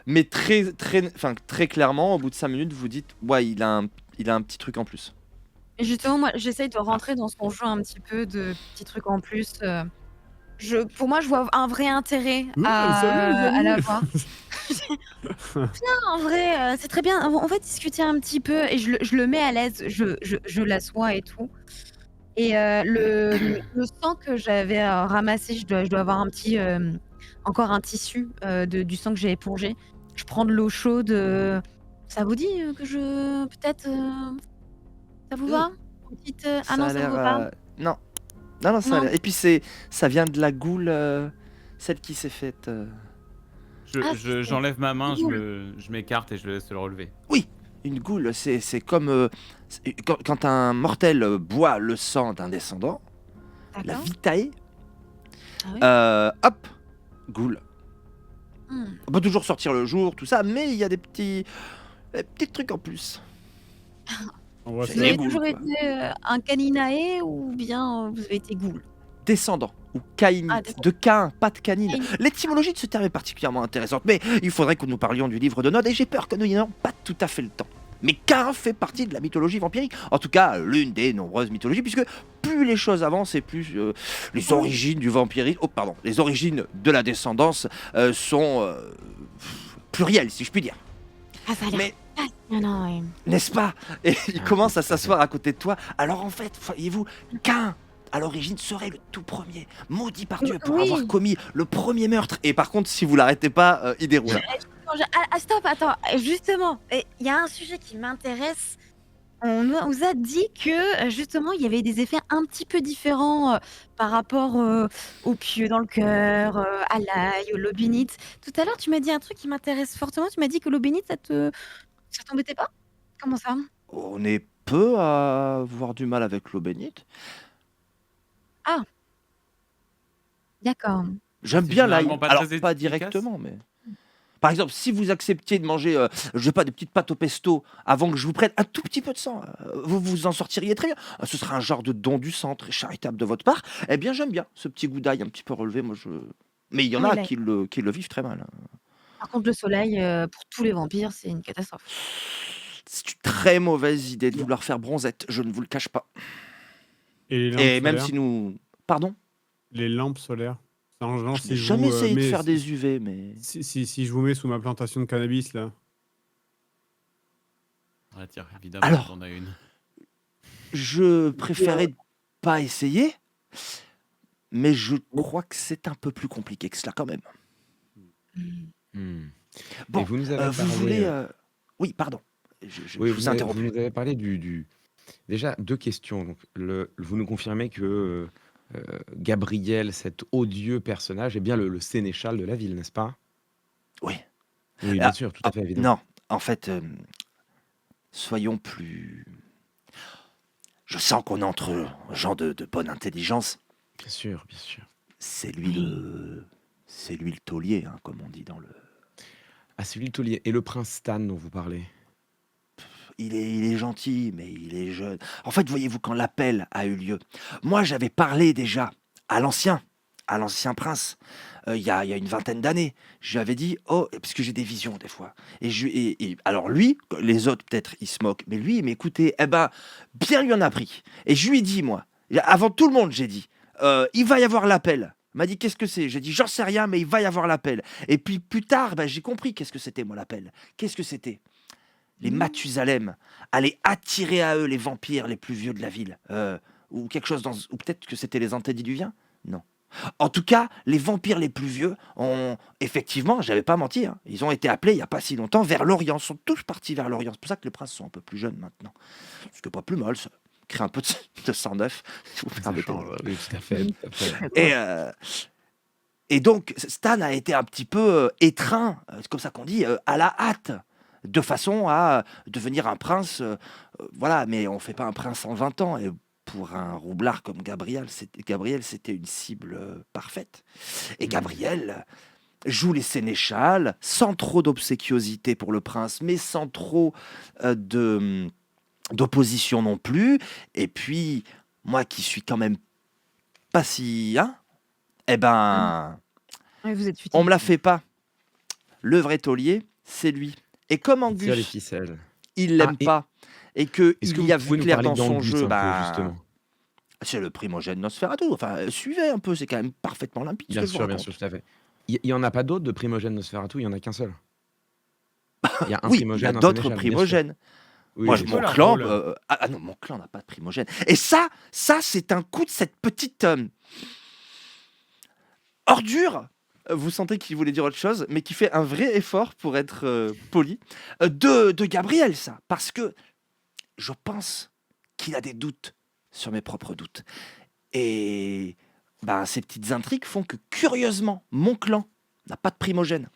Mais très clairement, au bout de 5 minutes, vous dites: «Ouais, il a un petit truc en plus». Et justement, moi, j'essaye de Ah, rentrer dans son jeu un petit peu de petits trucs en plus, pour moi, je vois un vrai intérêt Salut les à amis! l'avoir. En vrai, c'est très bien. On va discuter un petit peu et je le mets à l'aise, je l'assois et tout et le sang que j'avais, ramassé, je dois avoir un petit, encore un tissu, du sang que j'ai épongé. Je prends de l'eau chaude, ça vous dit, que je peut-être, ça vous Heu, va? Une petite, ah Ça non, a ça vous l'air, va pas? non, non, non, ça a Non? l'air et puis ça vient de la goule, celle qui s'est faite, Ah, c'est J'enlève ma main, cool. je m'écarte et je le laisse le relever. oui, une goule, c'est comme, quand un mortel, boit le sang d'un descendant, la D'accord. vitae, Ah oui? hop, goule. Mmh. On peut toujours sortir le jour, tout ça, mais il y a des petits trucs en plus. On voit C'est Vous ça. les avez goules, toujours quoi. été, un Caninae ou bien, vous avez été ghoul? Descendant ou Ah caïnite, d'accord, de Caïn, pas de canine. Caïn. L'étymologie de ce terme est particulièrement intéressante, mais il faudrait que nous parlions du livre de Nod, et j'ai peur que nous n'ayons pas tout à fait le temps. Mais Caïn fait partie de la mythologie vampirique, en tout cas l'une des nombreuses mythologies, puisque plus les choses avancent et plus les Ah oui. origines du vampirisme, oh pardon, les origines de la descendance sont plurielles, si je puis dire. Ah ça a l'air Mais passionnant, ouais. n'est-ce pas? Et il Ah oui, commence à tout à fait. s'asseoir à côté de toi. Alors en fait, voyez-vous, Caïn, à l'origine, serait le tout premier, maudit par Dieu pour avoir Oui. commis le premier meurtre. Et par contre, si vous l'arrêtez pas, il déroule, hein. Justement, stop, attends, justement, il y a un sujet qui m'intéresse. On nous a dit que, justement, il y avait des effets un petit peu différents, par rapport, aux pieux dans le cœur, à l'ail, au lobinite. Tout à l'heure, tu m'as dit un truc qui m'intéresse fortement. Tu m'as dit que l'eubénite, ça t'embêtait pas? Comment ça? On est peu à avoir du mal avec l'eau bénite. Ah, d'accord. J'aime C'est bien l'ail. généralement pas Alors très pas efficace? directement, mais par exemple, si vous acceptiez de manger, je sais pas, des petites pâtes au pesto avant que je vous prenne un tout petit peu de sang, vous vous en sortiriez très bien. Ce serait un genre de don du sang très charitable de votre part. Eh bien, j'aime bien ce petit goût d'ail un petit peu relevé, moi je mais il y Ah en oui, a l'ail. qui le vivent très mal, hein. Par contre, le soleil, pour tous les vampires, c'est une catastrophe. C'est une très mauvaise idée de vouloir faire bronzette, je ne vous le cache pas. Et les lampes Et même solaires? si nous pardon? Les lampes solaires? Enfin, genre Je n'ai si je jamais vous, essayé de mets faire des UV, mais si je vous mets sous ma plantation de cannabis là? Ah tiens, évidemment que alors, t'en as une. je préférais pas essayer, mais je crois que c'est un peu plus compliqué que cela quand même. Mmh. Mmh. Et Bon, vous nous avez vous parlé, voulez, oui, pardon, oui, je vous ai vous interrompu. nous avez parlé du déjà 2 questions. Donc vous nous confirmez que, Gabriel, cet odieux personnage, est bien le sénéchal de la ville, n'est-ce pas? Oui. Oui, bien Ah, sûr, tout à ah, fait, évidemment. non, en fait, soyons plus je sens qu'on est entre gens de bonne intelligence. Bien sûr, bien sûr. C'est lui Oui. le c'est lui le taulier, hein, comme on dit dans le Ah, c'est lui le taulier et le prince Stan dont vous parlez? il est gentil, mais il est jeune. En fait, voyez-vous, quand l'appel a eu lieu, moi, j'avais parlé déjà à l'ancien à l'ancien prince, il y a une vingtaine d'années. Je lui avais dit: «Oh» parce que j'ai des visions des fois et alors lui, les autres peut-être ils se moquent, mais lui il m'écoutait. Eh ben, bien lui en a pris et je lui ai dit moi, avant tout le monde, j'ai dit: «Il va y avoir l'appel». Il m'a dit: «Qu'est-ce que c'est?» J'ai dit: «J'en sais rien, mais il va y avoir l'appel» et puis plus tard, bah, j'ai compris qu'est-ce que c'était moi l'appel. Qu'est-ce que c'était? Les Mmh. Mathusalem allaient attirer à eux les vampires les plus vieux de la ville, ou quelque chose dans ou peut-être que c'était les antédiluviens? Non. En tout cas, les vampires les plus vieux ont effectivement, j'avais pas menti, hein, ils ont été appelés il y a pas si longtemps vers l'Orient, sont tous partis vers l'Orient. C'est pour ça que les princes sont un peu plus jeunes maintenant. Ce qui est pas plus mal, ça crée un peu de sang neuf, si vous me Ça permettez. change, oui, tout à fait, Oui, tout à fait. Et donc Stan a été un petit peu, étreint, c'est comme ça qu'on dit, à la hâte, de façon à devenir un prince, voilà, mais on fait pas un prince en 20 ans et pour un roublard comme Gabriel, c'était une cible, parfaite et Mmh. Gabriel joue les sénéchals sans trop d'obséquiosité pour le prince, mais sans trop, d'opposition non plus et puis moi qui suis quand même pas si hein, et mmh. ben, Oui, vous êtes on me la futé. fait pas. Le vrai taulier, c'est lui. Et comme Il tire les Angus, ficelles. il Ah, l'aime et pas et est-ce que qu'il y vous a vu pouvez nous clair parler dans son d'Angus jeu, un peu, ben, justement? c'est le primogène Nosferatu. Enfin, suivez un peu, c'est quand même parfaitement limpide ce que je vous Bien sûr, raconte. tout à fait. Il y en a pas d'autres de primogènes Nosferatu, il y en a qu'un seul? Il y a un Oui, il y a primogène, un d'autres sénéchal, bien sûr. primogènes. Oui, Moi, C'est bien quoi mon sûr. leur clan, rôle? non, mon clan n'a pas de primogène. Et ça, c'est un coup de cette petite ordure. Vous sentez qu'il voulait dire autre chose, mais qui fait un vrai effort pour être poli. De Gabriel, ça. Parce que je pense qu'il a des doutes sur mes propres doutes. Et ben, ces petites intrigues font que, curieusement, mon clan n'a pas de primogène.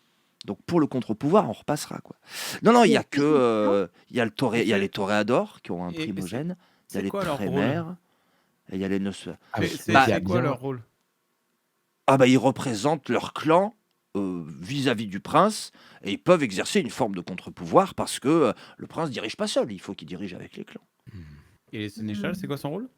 Donc pour le contre-pouvoir, on repassera quoi. Non, il y a que il y a il y a les toréadors qui ont un Et primogène, il y a c'est les quoi leur rôle? trémères et il y a les Ah oui, C'est donc Bah, il y a c'est quoi bien leur rôle? ils représentent leur clan vis-à-vis du prince et ils peuvent exercer une forme de contre-pouvoir parce que le prince dirige pas seul, il faut qu'il dirige avec les clans. Et les sénéchals, c'est quoi son rôle?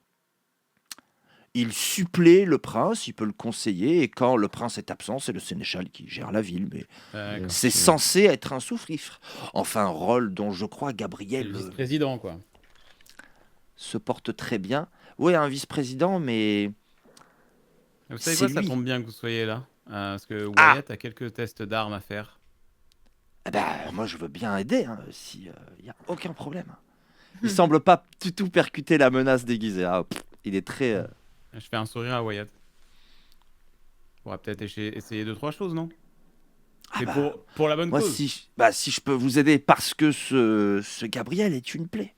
Il supplée le prince, il peut le conseiller et quand le prince est absent, c'est le sénéchal qui gère la ville, mais D'accord. c'est sûr. censé être un sous-fifre. Enfin, rôle dont je crois C'est Gabriel le vice-président, quoi. se porte très bien. Oui, un vice-président, mais Vous savez c'est quoi, ça lui. tombe bien que vous soyez là. Parce que Ah, Wyatt a quelques tests d'armes à faire. eh ben, moi je veux bien aider, hein, si il y a aucun problème. Il semble pas du tout percuter la menace déguisée. Ah, il est très. Je fais un sourire à Wyatt. On pourra peut-être essayer 2-3 choses, non? Ah Mais bah, pour la bonne moi cause. si je peux vous aider parce que ce Gabriel est une plaie.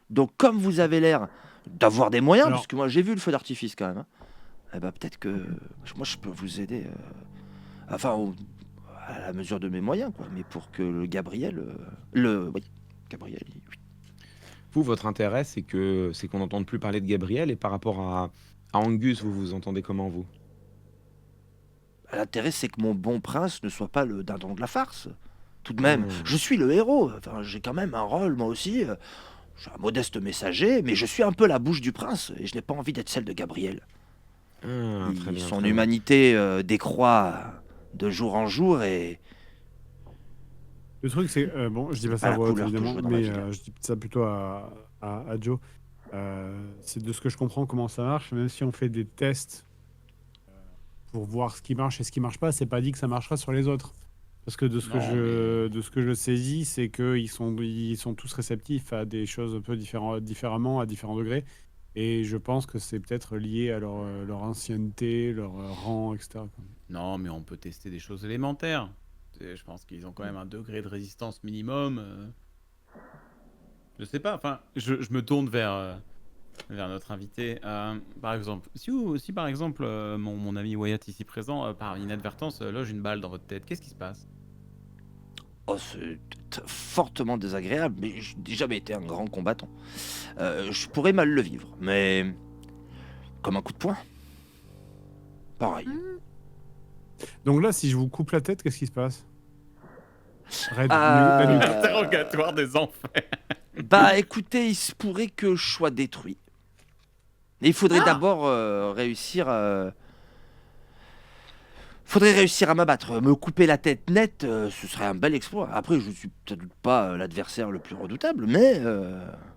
Donc comme vous avez l'air d'avoir des moyens, Alors, parce que moi j'ai vu le feu d'artifice quand même, hein, eh ben, peut-être que moi je peux vous aider. Enfin, à la mesure de mes moyens, quoi. Mais pour que le Gabriel, oui, Gabriel, oui. Vous, votre intérêt, c'est qu'on n'entende plus parler de Gabriel et par rapport à Angus, vous vous entendez comment, vous? L'intérêt, c'est que mon bon prince ne soit pas le dindon de la farce. Tout de même, Mmh. je suis le héros. Enfin, j'ai quand même un rôle, moi aussi. Je suis un modeste messager, mais je suis un peu la bouche du prince et je n'ai pas envie d'être celle de Gabriel. Ah, très bien, Son très bien. humanité décroît de jour en jour et le truc, c'est. Bon, je dis pas ça pas à la voix haute, couleur que je évidemment, veux dans ma mais ville. je dis ça plutôt à Joe. C'est de ce que je comprends comment ça marche, même si on fait des tests pour voir ce qui marche et ce qui marche pas, c'est pas dit que ça marchera sur les autres. Parce que Non, mais de ce que je saisis, c'est qu'ils ils sont tous réceptifs à des choses un peu différemment, à différents degrés. Et je pense que c'est peut-être lié à leur ancienneté, leur rang, etc., quoi. Non, mais on peut tester des choses élémentaires. Je pense qu'ils ont quand même un degré de résistance minimum. Je sais pas, enfin, je me tourne vers notre invité. Par exemple, si par exemple mon ami Wyatt ici présent, par inadvertance, loge une balle dans votre tête, qu'est-ce qui se passe? oh, c'est fortement désagréable, mais je n'ai jamais été un grand combattant. Je pourrais mal le vivre, mais comme un coup de poing. Pareil. Donc là, si je vous coupe la tête, qu'est-ce qui se passe? Raid, Euh, la nuque. Interrogatoire des enfers. Bah écoutez, il se pourrait que je sois détruit. Mais il faudrait d'abord réussir. Faudrait réussir à m'abattre. Me couper la tête nette, ce serait un bel exploit. Après, je suis peut-être pas l'adversaire le plus redoutable, mais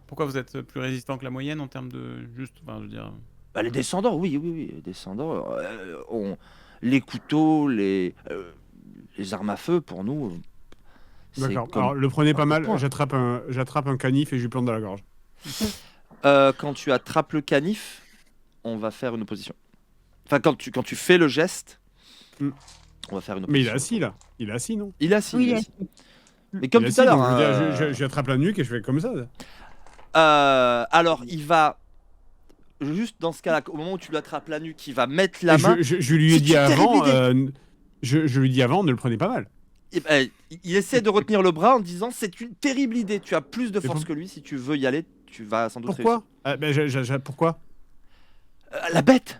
Pourquoi vous êtes plus résistant que la moyenne en termes de juste, enfin, je veux dire. bah, les descendants, oui, les descendants ont les couteaux, les armes à feu pour nous. C'est D'accord. comme Alors, le prenez pas un coup de mal. poing. J'attrape un canif et je lui plante dans la gorge. Quand tu attrapes le canif, on va faire une opposition. Enfin, quand tu fais le geste, Mm. on va faire une Mais il est opposition. assis là. Il est assis, non? Il est assis. Oui, il est il est assis. Mais comme Il est tout à assis, l'heure. donc je veux hein, dire, j'attrape la nuque et je fais comme ça. alors, il va. Juste dans ce cas-là, au moment où tu lui attrapes la nuque, il va mettre la Et main. je lui ai C'est dit une terrible avant. idée. Je lui ai dit avant, ne le prenez pas mal. Et ben, il essaie de retenir le bras en disant c'est une terrible idée. Tu as plus de Mais force que lui. Si tu veux y aller, tu vas sans doute réussir. Pourquoi? Pourquoi? La bête.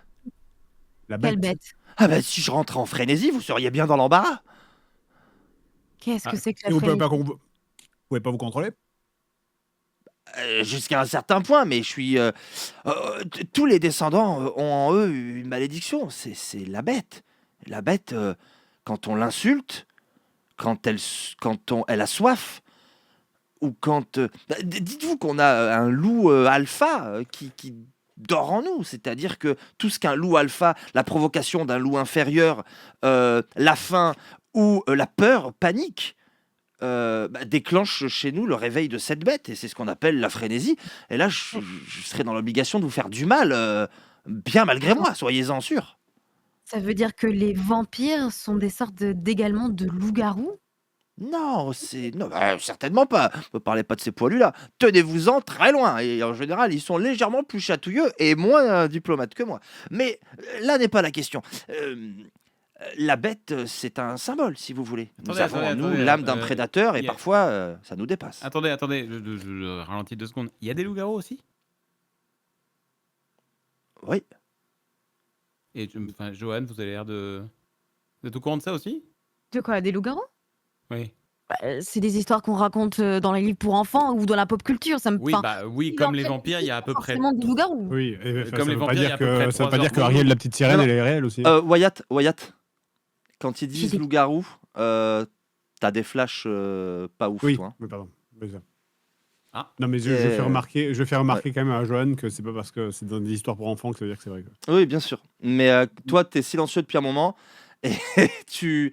La Quelle bête. bête. Ah ben, si je rentre en frénésie, vous seriez bien dans l'embarras. Qu'est-ce que Ah, c'est que et la vous pouvez frénésie? vous pouvez pas vous contrôler? Jusqu'à un certain point, mais je suis. Tous les descendants ont en eux une malédiction. C'est la bête. La bête, quand on l'insulte, elle a soif, ou quand... dites-vous qu'on a un loup alpha qui dort en nous, c'est-à-dire que tout ce qu'un loup alpha, la provocation d'un loup inférieur, la faim ou la peur, panique, déclenche chez nous le réveil de cette bête, et c'est ce qu'on appelle la frénésie. Et là, je serais dans l'obligation de vous faire du mal, bien malgré moi, soyez-en sûrs. Ça veut dire que les vampires sont des sortes d'également de loups-garous? Non, non, certainement pas. Ne parlez pas de ces poilus-là. Tenez-vous-en très loin. Et en général, ils sont légèrement plus chatouilleux et moins diplomates que moi. Mais là n'est pas la question. La bête, c'est un symbole, si vous voulez. Nous avons en nous l'âme d'un prédateur et parfois, ça nous dépasse. Attendez, je ralentis 2 secondes. Il y a des loups-garous aussi? Oui. Et Johan, vous avez l'air de... Vous êtes au courant de ça aussi? De quoi? Des loups-garous? Oui. C'est des histoires qu'on raconte dans les livres pour enfants ou dans la pop culture. Ça me... Oui, oui, comme les vampires, il y a à peu près... forcément des loups-garous. Oui, Comme les ça veut pas vampires, il y a dire à peu près ça veut 3 pas dire heures que Ariel, la petite sirène, Non, elle est réelle aussi. Wyatt, quand ils disent J'ai- loup-garou, t'as des flashs pas ouf, Oui, toi. Hein. oui, pardon. Oui, ça. Ah. Non, mais je fais remarquer quand même à Johan que c'est pas parce que c'est dans des histoires pour enfants que ça veut dire que c'est vrai. Quoi. Oui, bien sûr. Mais toi, t'es silencieux depuis un moment et tu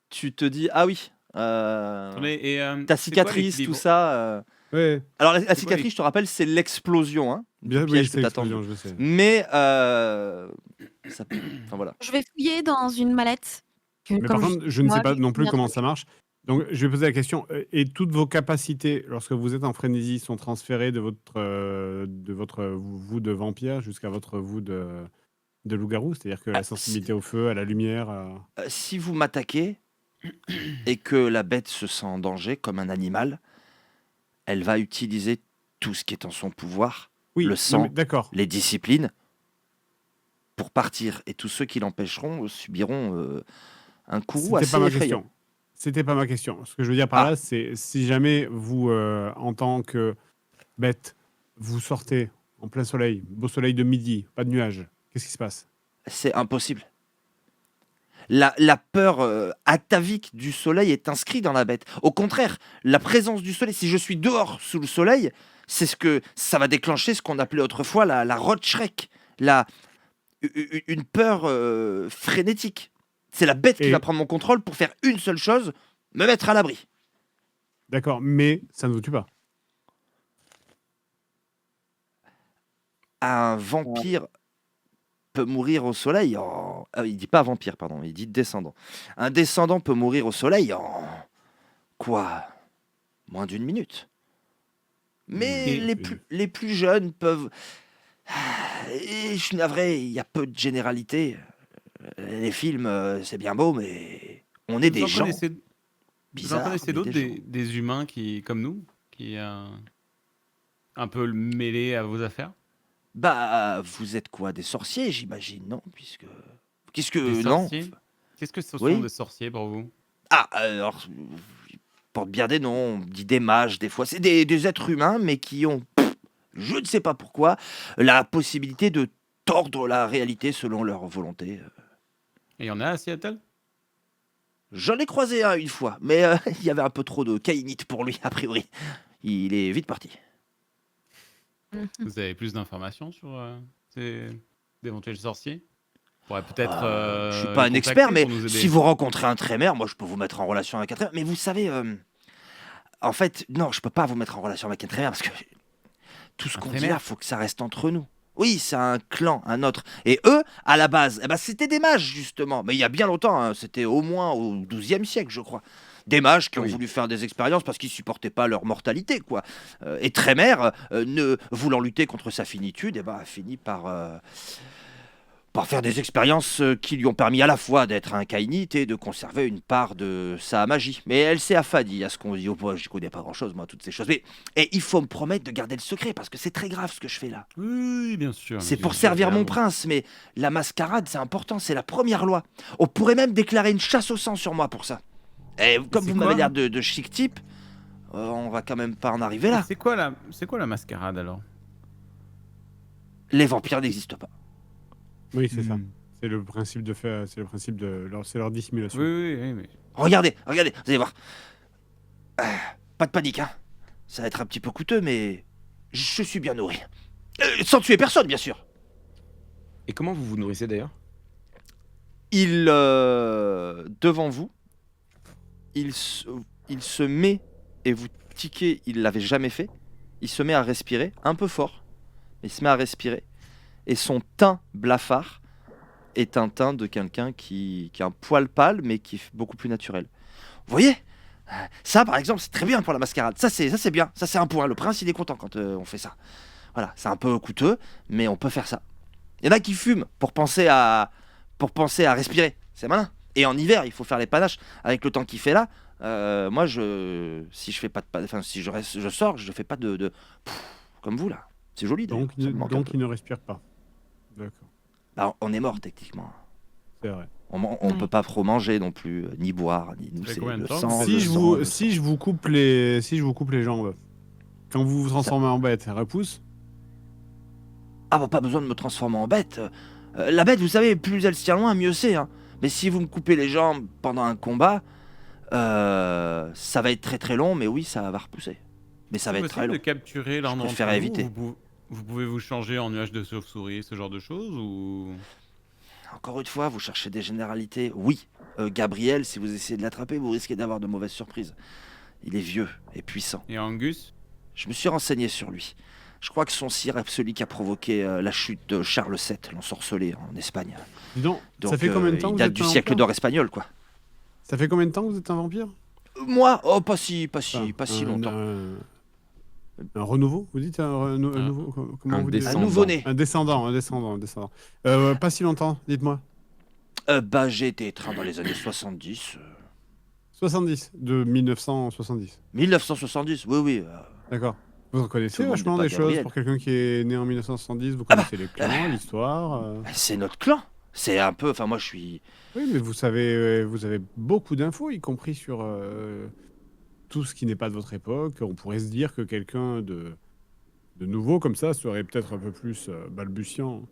te dis, ah oui, Attendez, et, ta c'est quoi cicatrice, tout l'équilibre? ça. Ouais, Alors, la quoi cicatrice, je te rappelle, c'est l'explosion hein, du bien, oui, piège que c'est t'attends. l'explosion, je sais. Mais, enfin voilà. Je vais fouiller dans une mallette. Mais par contre, je ne sais pas non plus comment ça marche. Donc, je vais poser la question. Et toutes vos capacités, lorsque vous êtes en frénésie, sont transférées de votre vous de vampire jusqu'à votre vous de loup-garou? C'est-à-dire que la sensibilité au feu, à la lumière... Si vous m'attaquez et que la bête se sent en danger comme un animal, elle va utiliser tout ce qui est en son pouvoir, Oui, le non, sang, mais d'accord. les disciplines, pour partir. Et tous ceux qui l'empêcheront subiront un courroux C'était assez pas ma effrayant. question. C'était pas ma question. Ce que je veux dire par Ah. là, c'est si jamais vous, en tant que bête, vous sortez en plein soleil, beau soleil de midi, pas de nuages, qu'est-ce qui se passe? C'est impossible. La peur atavique du soleil est inscrite dans la bête. Au contraire, la présence du soleil, si je suis dehors sous le soleil, c'est ce que ça va déclencher ce qu'on appelait autrefois la Rotschreck, une peur frénétique. C'est la bête qui Et- va prendre mon contrôle pour faire une seule chose, me mettre à l'abri. D'accord, mais ça ne vous tue pas. Un vampire peut mourir au soleil il dit pas vampire, pardon, il dit descendant. Un descendant peut mourir au soleil en... Quoi? Moins d'1 minute. Mais Et- les plus jeunes peuvent... Et je suis navré, il y a peu de généralité. Les films, c'est bien beau, mais on est Vous des en gens connaissez- Vous bizarres. en connaissez mais d'autres, des gens. des humains comme nous, qui un peu mêlés à vos affaires? Bah, vous êtes quoi? Des sorciers, j'imagine, non? Qu'est-ce que... Des Non. sorciers? Qu'est-ce que ce Oui. sont des sorciers pour vous? Ah, alors, ils portent bien des noms, on dit des mages des fois. C'est des êtres humains, mais qui ont, je ne sais pas pourquoi, la possibilité de tordre la réalité selon leur volonté. Et il y en a à Seattle? J'en ai croisé un une fois, mais il y avait un peu trop de caïnites pour lui, a priori. Il est vite parti. Vous avez plus d'informations sur d'éventuels sorciers? On pourrait peut-être. Je suis pas un les expert, contacter mais pour nous aider. si vous rencontrez un trémère, moi je peux vous mettre en relation avec un trémère. Mais vous savez, en fait, non, je peux pas vous mettre en relation avec un trémère parce que tout ce Un qu'on dit trémère? là, faut que ça reste entre nous. Oui, c'est un clan, un autre. Et eux, à la base, eh ben, c'était des mages, justement. Mais il y a bien longtemps, hein, c'était au moins au XIIe siècle, je crois. Des mages qui ont Oui. voulu faire des expériences parce qu'ils supportaient pas leur mortalité, quoi. Et Trémère, ne voulant lutter contre sa finitude, eh ben, a fini par faire des expériences qui lui ont permis à la fois d'être un kainite et de conserver une part de sa magie. Mais elle s'est affadie à ce qu'on dit. Oh, moi, je connais pas grand-chose, moi, toutes ces choses. Et il faut me promettre de garder le secret parce que c'est très grave ce que je fais là. Oui, bien sûr. C'est bien pour sûr, servir mon évidemment. prince, mais la mascarade, c'est important, c'est la première loi. On pourrait même déclarer une chasse au sang sur moi pour ça. Et comme c'est vous m'avez quoi l'air de chic type, on va quand même pas en arriver là. C'est quoi la mascarade alors? Les vampires n'existent pas. Oui, c'est ça. C'est le principe de faire, c'est le principe de c'est leur dissimulation. Oui, mais Regardez, regardez, vous allez voir. Pas de panique, hein. Ça va être un petit peu coûteux, mais je suis bien nourri. Sans tuer personne, bien sûr. Et comment vous vous nourrissez d'ailleurs? Il, devant vous, il se, il se met, et vous tiquez, il l'avait jamais fait, il se met à respirer, un peu fort, il se met à respirer, et son teint blafard est un teint de quelqu'un qui a un poil pâle, mais qui est beaucoup plus naturel. Vous voyez? Ça, par exemple, c'est très bien pour la mascarade. Ça, c'est bien. Ça, c'est un point. Le prince, il est content quand on fait ça. Voilà, c'est un peu coûteux, mais on peut faire ça. Il y en a qui fument pour penser à respirer. C'est malin. Et en hiver, il faut faire les panaches. Avec le temps qu'il fait là, moi, si je fais pas de enfin, si je reste, je sors, je fais pas Pff, comme vous là. C'est joli d'ailleurs. Donc, Ça me manque un peu. il ne respire pas. D'accord, Bah, on est mort techniquement. c'est vrai. On peut pas trop manger non plus, ni boire, ni nous. Ça fait C'est combien de le temps sang. Si le je sang, vous, le si sang. je vous coupe les, si je vous coupe les jambes, quand vous vous transformez en bête, elle repousse. Ah bah pas besoin de me transformer en bête. La bête, vous savez, plus elle se tient loin, mieux c'est. Hein. Mais si vous me coupez les jambes pendant un combat, ça va être très très long, mais oui, ça va repousser. Mais ça va c'est être très possible de long. capturer l'un Je d'entre préfère vous. éviter. Vous pouvez vous changer en nuage de chauve-souris, ce genre de choses ou... Encore une fois, vous cherchez des généralités. Oui, Gabriel, si vous essayez de l'attraper, vous risquez d'avoir de mauvaises surprises. Il est vieux et puissant. Et Angus? Je me suis renseigné sur lui. Je crois que son sire est celui qui a provoqué la chute de Charles VII, l'ensorcelé en Espagne. Dis donc, Donc ça fait combien de temps il que vous date êtes du un siècle vampire? d'or espagnol, quoi. Ça fait combien de temps que vous êtes un vampire? Moi, oh, pas si Enfin, longtemps. Un renouveau, vous dites un Un- nouveau, comment un vous dites? Un descendant. nouveau-né. Un descendant. Pas si longtemps, dites-moi. Bah, j'ai été étreint dans les années 70. 70, de 1970. 1970, oui, oui. D'accord. Vous en Tout connaissez le monde vachement n'est pas des choses Gabriel. pour quelqu'un qui est né en 1970. Vous Ah bah, connaissez les clans, l'histoire. C'est notre clan. C'est un peu. Enfin, moi, je suis. Oui, mais vous avez beaucoup d'infos, y compris sur tout ce qui n'est pas de votre époque. On pourrait se dire que quelqu'un de nouveau comme ça serait peut-être un peu plus balbutiant.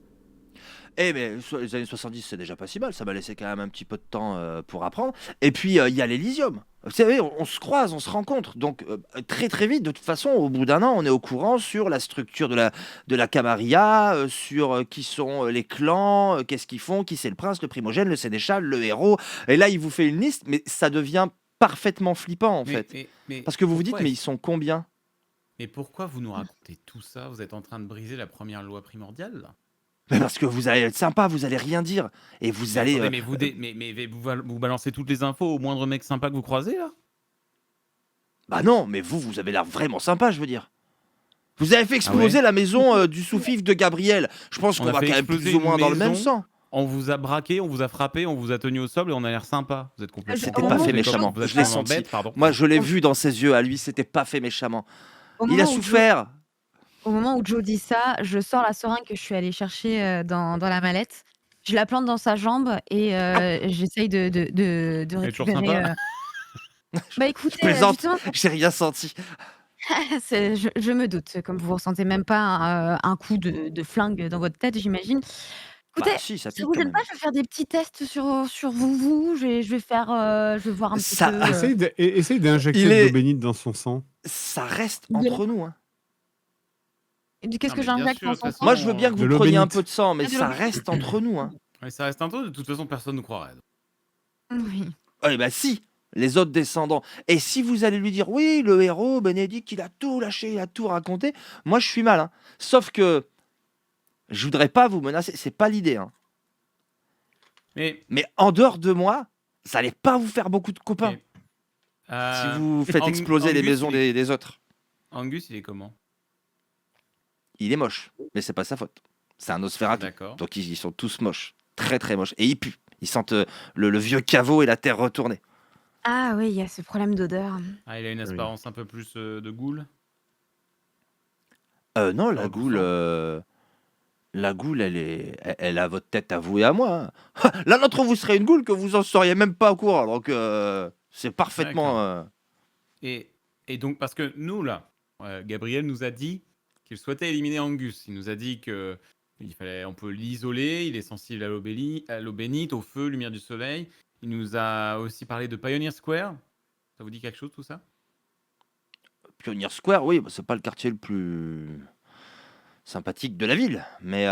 Eh, mais les années 70, c'est déjà pas si mal. Ça m'a laissé quand même un petit peu de temps pour apprendre. Et puis, il y a l'Elysium. Vous savez, on se croise, on se rencontre. Donc, très très vite, de toute façon, au bout d'un an, on est au courant sur la structure de la Camarilla, sur qui sont les clans, qu'est-ce qu'ils font, qui c'est le prince, le primogène, le sénéchal, le héros. Et là, il vous fait une liste, mais ça devient parfaitement flippant, en fait. mais Parce que vous vous dites, pourquoi mais est-ce- ils sont combien? Mais pourquoi vous nous racontez tout ça? Vous êtes en train de briser la première loi primordiale, là. Mais parce que vous allez être sympa, vous allez rien dire. Et vous Mais allez. attendez, mais vous balancez toutes les infos au moindre mec sympa que vous croisez, là? Bah non, mais vous avez l'air vraiment sympa, je veux dire. Vous avez fait Ah exploser ouais? la maison du sous-fifre de Gabriel. Je pense On qu'on a va fait quand même exploser plus ou une moins dans le même maison. sang. On vous a braqué, on vous a frappé, on vous a tenu au sol et on a l'air sympa. Vous êtes complètement... C'était Au pas moment fait où- méchamment. Vous êtes Je l'ai complètement senti. bête, pardon. Moi, je l'ai vu dans ses yeux à lui, c'était pas fait méchamment. Au Il a moment où souffert. Au moment où Joe dit ça, je sors la seringue que je suis allée chercher dans la mallette. Je la plante dans sa jambe et j'essaye de Elle est toujours récupérer. sympa. Bah Je écoutez, plaisante, justement, j'ai rien senti. je me doute, comme vous ressentez même pas un coup de flingue dans votre tête, j'imagine. Écoutez, Bah si, ça ça pique vous quand gêne pas, même. je vais faire des petits tests sur vous. Je vais faire, je vais voir un petit Ça, peu. Essaye d'injecter Il de est- l'eau bénite dans son sang. ça reste De- entre nous. Hein. Qu'est-ce Non, que mais bien j'injecte sûr, dans de son toute sang? Moi, je veux bien que De vous l'eau preniez un bénite. peu de sang, mais Ah, de ça l'eau- reste entre nous. Hein. Ouais, ça reste un peu, de toute façon, personne ne croirait. Oui. Eh ben si, les autres descendants. Et si vous allez lui dire, oui, le héros, Bénédicte, il a tout lâché, il a tout raconté, moi je suis mal. Hein. Sauf que je voudrais pas vous menacer, c'est pas l'idée. Hein. Mais, Mais en dehors de moi, ça allait pas vous faire beaucoup de copains mais, si euh, vous faites exploser les Angus, maisons des autres. Angus, il est comment? Il est moche, mais c'est pas sa faute. C'est un Nosferatu. D'accord. Donc ils sont tous moches, très très moches. Et ils puent. Ils sentent le vieux caveau et la terre retournée. Ah oui, il y a ce problème d'odeur. Ah, il a une apparence un peu plus de ghoul. Non, Repoussant. la goule, elle a votre tête à vous et à moi. Hein. L'un d'entre vous serait une goule que vous en seriez même pas au courant. Donc c'est parfaitement. Et donc, parce que nous, là, Gabriel nous a dit qu'il souhaitait éliminer Angus. Il nous a dit que On peut l'isoler, il est sensible à l'eau bénite, au feu, lumière du soleil. Il nous a aussi parlé de Pioneer Square. Ça vous dit quelque chose tout ça? Pioneer Square, oui, bah, c'est pas le quartier le plus sympathique de la ville, mais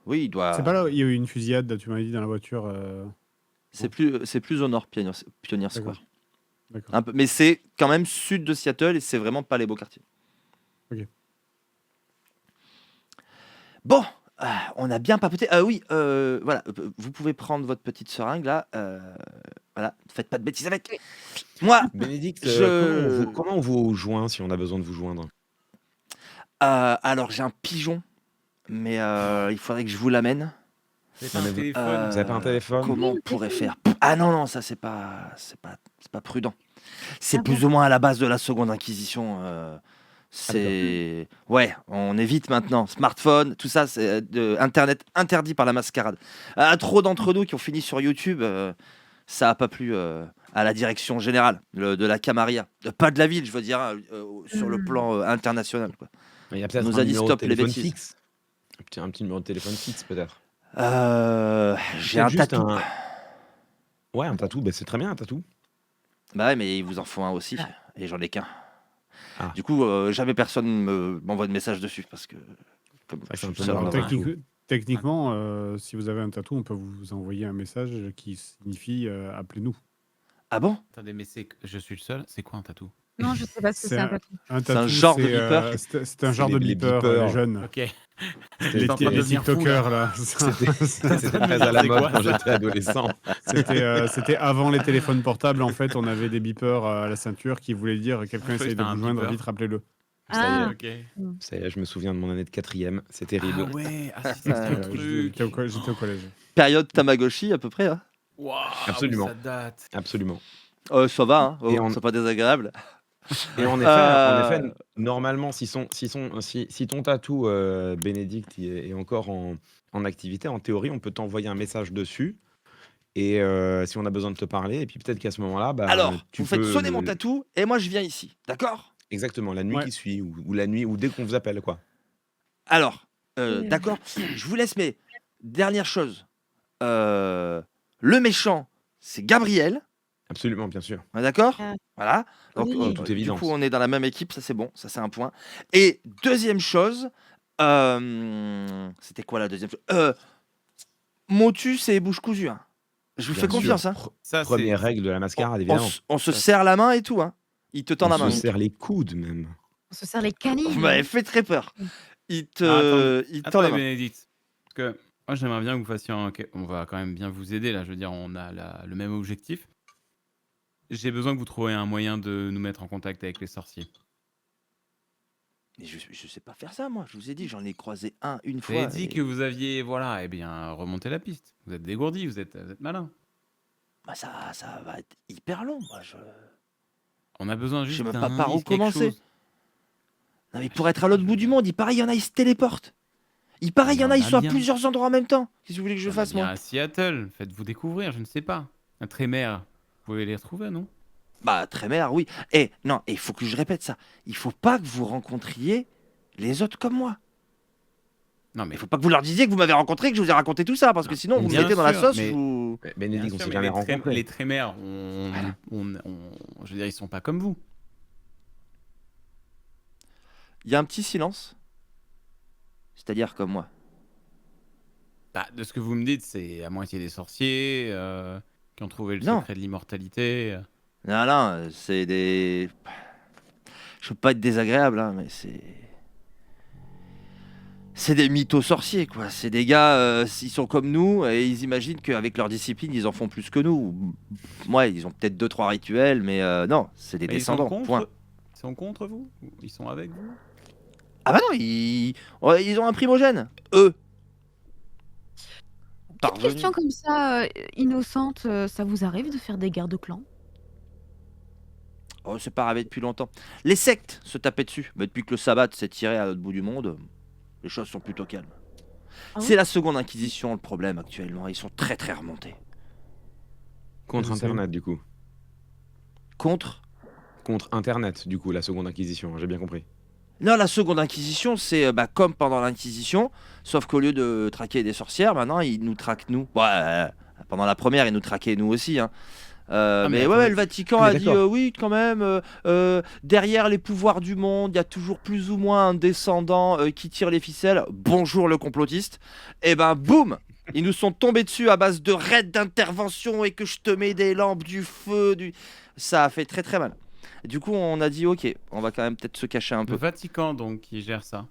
oui, il C'est doit. pas là où il y a eu une fusillade, là, tu m'as dit, dans la voiture. C'est plus au nord, Pioneer D'accord. Square. D'accord. Un peu, mais c'est quand même sud de Seattle et c'est vraiment pas les beaux quartiers. Ok. Bon, on a bien papoté. Oui, voilà, vous pouvez prendre votre petite seringue là. Voilà, faites pas de bêtises avec. Oui. Moi, Bénédicte, je. comment on vous joint si on a besoin de vous joindre? Alors j'ai un pigeon, mais il faudrait que je vous l'amène. Vous avez pas Non, un mais téléphone? Vous avez pas un téléphone? Comment on pourrait faire? Ah non, non, ça c'est pas prudent. C'est Ah plus bon? ou moins à la base de la seconde inquisition. d'accord. C'est ouais, on évite maintenant. Smartphone, tout ça, c'est Internet interdit par la mascarade. Trop d'entre nous qui ont fini sur YouTube, ça a pas plu à la direction générale de la Camarilla, pas de la ville, je veux dire, sur le plan international, quoi. Il y a peut-être Nous un a dit numéro de stop les téléphone bêtises. fixe. Un petit numéro de téléphone fixe, peut-être. J'ai Peut-être un juste tatou. Ouais, un tatou, bah, c'est très bien, un tatou. Bah ouais, mais il vous en faut un aussi, Ah. et j'en ai qu'un. Ah. Du coup, jamais personne m'envoie de message dessus parce que comme vrai que je c'est un suis peu seul à en marrant. avoir un. Techniquement, si vous avez un tatou, on peut vous envoyer un message qui signifie appelez-nous. Ah bon? Attendez, mais je suis le seul. C'est quoi un tatou? Non, je sais pas ce que C'est c'est un un, tatou. un C'est un tatou, genre de beeper? c'est un C'est genre de les beeper, beepers. les jeunes. Ok. C'était J'étais en train de Les devenir fou, TikTokers, là. là. c'était très à la C'est mode quoi, quand ça? j'étais adolescent. C'était avant les téléphones portables. En fait, on avait des beepers à la ceinture qui voulaient dire quelqu'un Je croyais que essaye de c'était un vous joindre, beeper. vite rappelez-le. Ça y est, Ah, Ok. ça y est, je me souviens de mon année de 4e. C'est terrible. Ah ouais, ah si, c'était le J'étais truc. j'étais au collège. Période Tamagotchi à peu près, hein? Waouh, Absolument. ça date. Absolument. Ça va, hein? Et Oh, en, c'est pas désagréable. et en effet, Euh, normalement, si ton tatou, Bénédicte, est encore en activité, en théorie, on peut t'envoyer un message dessus. Et si on a besoin de te parler, et puis peut-être qu'à ce moment-là, bah, Alors, tu vous faites peux sonner mon tatou et moi je viens ici, d'accord? exactement la nuit Ouais. qui suit ou la nuit ou dès qu'on vous appelle, quoi. Alors, d'accord, je vous laisse, mais dernière chose, le méchant, c'est Gabriel, Absolument, bien sûr. on est d'accord? Ah. Voilà, donc Oui. De toute du évidence. coup on est dans la même équipe, ça c'est bon, ça c'est un point. Et deuxième chose, c'était quoi la deuxième chose? Motus et bouche cousue, hein. Je vous Bien fais sûr. confiance, hein. Ça, Première c'est. règle de la mascarade, On évidemment. on se serre la main et tout, hein. Il te tend On la se main. serre les coudes, même. On se serre les canines. Vous m'avez fait très peur. Il te, Ah, attendez. il te tend la Attendez, main. Bénédicte. Parce que moi, j'aimerais bien que vous fassiez ok, on va quand même bien vous aider là. Je veux dire, on a le même objectif. J'ai besoin que vous trouviez un moyen de nous mettre en contact avec les sorciers. Mais je sais pas faire ça, moi. Je vous ai dit, j'en ai croisé une Vous avez fois. dit et- que vous aviez, voilà, eh bien, remonté la piste. Vous êtes dégourdi, vous êtes malin. Bah, ça va être hyper long. Moi, On a besoin Je juste sais même d'un pas par où indice, quelque commencer. chose. Non, mais pour être à l'autre bout du monde, il paraît, il y en a, ils se téléportent. Il paraît, il y en a, ils sont à plusieurs endroits en même temps. Qu'est-ce que vous voulez que je Il y en a fasse, bien moi? à Seattle, faites-vous découvrir, je ne sais pas. Un trémère, vous pouvez les retrouver, non? Bah, très bien, oui. Et non, il faut que je répète ça. Il faut pas que vous rencontriez les autres comme moi. Non, mais Il faut pas que vous leur disiez que vous m'avez rencontré, que je vous ai raconté tout ça, parce que Non, sinon, vous me bien mettez dans la sûr, sauce. mais- Vous... Bénédicte, on bien sûr, s'est mais jamais rencontrés. les trémères, je veux dire, ils sont pas comme vous. Il y a un petit silence. C'est-à-dire comme moi. Bah, de ce que vous me dites, c'est à moitié des sorciers qui ont trouvé le Non. secret de l'immortalité. Non, non, c'est des... Je veux pas être désagréable, hein, mais c'est... C'est des mythos sorciers, quoi. C'est des gars, ils sont comme nous, et ils imaginent qu'avec leur discipline, ils en font plus que nous. Ouais, ils ont peut-être 2-3 rituels, mais non, c'est des Mais ils sont descendants, contre, point. ils sont contre vous? Ils sont avec vous? Ah bah non, ouais, ils ont un primogène, eux. Petite Parvenu. question comme ça, innocente, ça vous arrive de faire des guerres de clans? Oh, c'est pas arrivé depuis longtemps. Les sectes se tapaient dessus, mais depuis que le sabbat s'est tiré à l'autre bout du monde, les choses sont plutôt calmes. Ah ouais? C'est la seconde inquisition le problème actuellement, ils sont très très remontés. Contre Je sais. Internet, du coup. Contre? Contre Internet, du coup, la seconde inquisition, hein, j'ai bien compris. Non, la seconde inquisition, c'est comme pendant l'inquisition, sauf qu'au lieu de traquer des sorcières, maintenant ils nous traquent nous. Bon, pendant la première, ils nous traquaient nous aussi, hein. Ah, mais Mais ouais, attendez. le Vatican Ah, a mais dit d'accord. oui, quand même, derrière les pouvoirs du monde, il y a toujours plus ou moins un descendant qui tire les ficelles. Bonjour le complotiste. Et ben, boum! Ils nous sont tombés dessus à base de raids d'intervention et que je te mets des lampes, du feu, ça a fait très très mal. Et du coup, on a dit ok, on va quand même peut-être se cacher un Le peu. Vatican, donc, qui gère ça.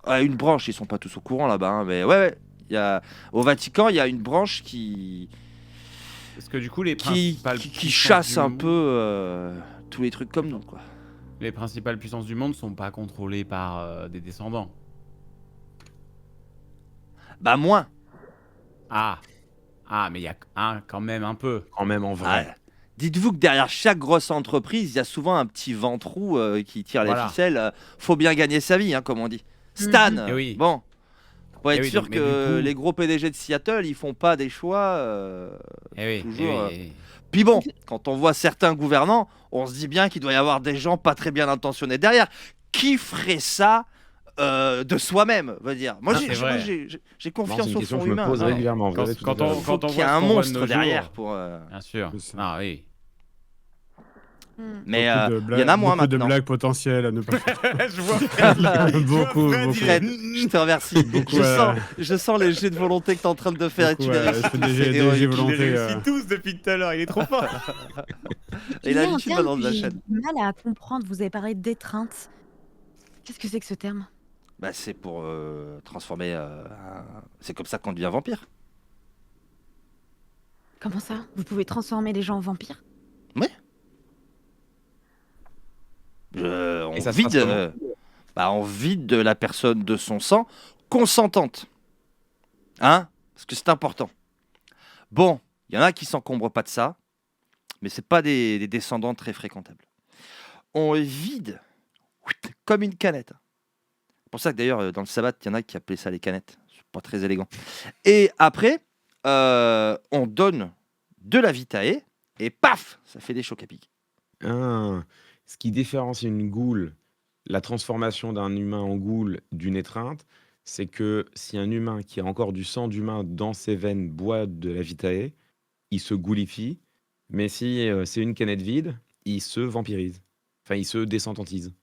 Une branche, ils sont pas tous au courant là-bas, hein, mais ouais, au Vatican, il y a une branche Parce que du coup, les qui, principales qui puissances chasse du un monde- peu tous les trucs comme nous, quoi. les principales puissances du monde sont pas contrôlées par des descendants. Bah moins. Ah, mais il y a quand même un peu. Quand même en vrai. Ouais. Dites-vous que derrière chaque grosse entreprise, il y a souvent un petit ventrou qui tire Voilà. les ficelles. Faut bien gagner sa vie, hein, comme on dit. Stan, Eh oui. bon, faut être oui, sûr donc, mais du que coup- les gros PDG de Seattle, ils font pas des choix. Eh oui, Toujours, eh oui. Puis bon, quand on voit certains gouvernants, on se dit bien qu'il doit y avoir des gens pas très bien intentionnés derrière. Qui ferait ça de soi-même, veut dire. Moi, Ah, j'ai c'est moi, vrai. j'ai- j'ai Non, confiance c'est une au question fond que je me humain. pose Non. régulièrement. Vous Quand- avez tout à quand fait on- raison. Faut quand qu'il y voit ait ce un qu'on voit de monstre nos derrière jours. pour. Bien sûr. C'est ça. Ah oui. Mais Beaucoup de il y en a moins beaucoup de maintenant. blagues potentielles à ne pas faire. Je vois Fred, Beaucoup, Fred, beaucoup. il est- Fred, je te remercie. Beaucoup, je sens les jets de volonté que tu es en train de faire. Beaucoup, Tu les réussis. je fais des C'est jets héroïque. Je volontés. les réussis tous depuis tout à l'heure, il est trop fort. Et Il y a un l'habitude terme maintenant de que la j'ai chaîne. du mal à comprendre. Vous avez parlé d'étreinte. Qu'est-ce que c'est que ce terme? Bah, c'est pour transformer. C'est comme ça qu'on devient vampire. Comment ça? Vous pouvez transformer les gens en vampires? On Et ça se vide, passe comment on vide de la personne de son sang consentante. Hein? Parce que c'est important. Bon, il y en a qui s'encombrent pas de ça, mais c'est pas des descendants très fréquentables. On vide comme une canette. C'est pour ça que d'ailleurs, dans le sabbat, il y en a qui appelaient ça les canettes. C'est pas très élégant. Et après, on donne de la vitae et paf, ça fait des chocs à pic. Ah, ce qui différencie une goule, la transformation d'un humain en goule d'une étreinte, c'est que si un humain qui a encore du sang d'humain dans ses veines boit de la vitae, il se goulifie, mais si c'est une canette vide, il se vampirise. Enfin, il se désententise.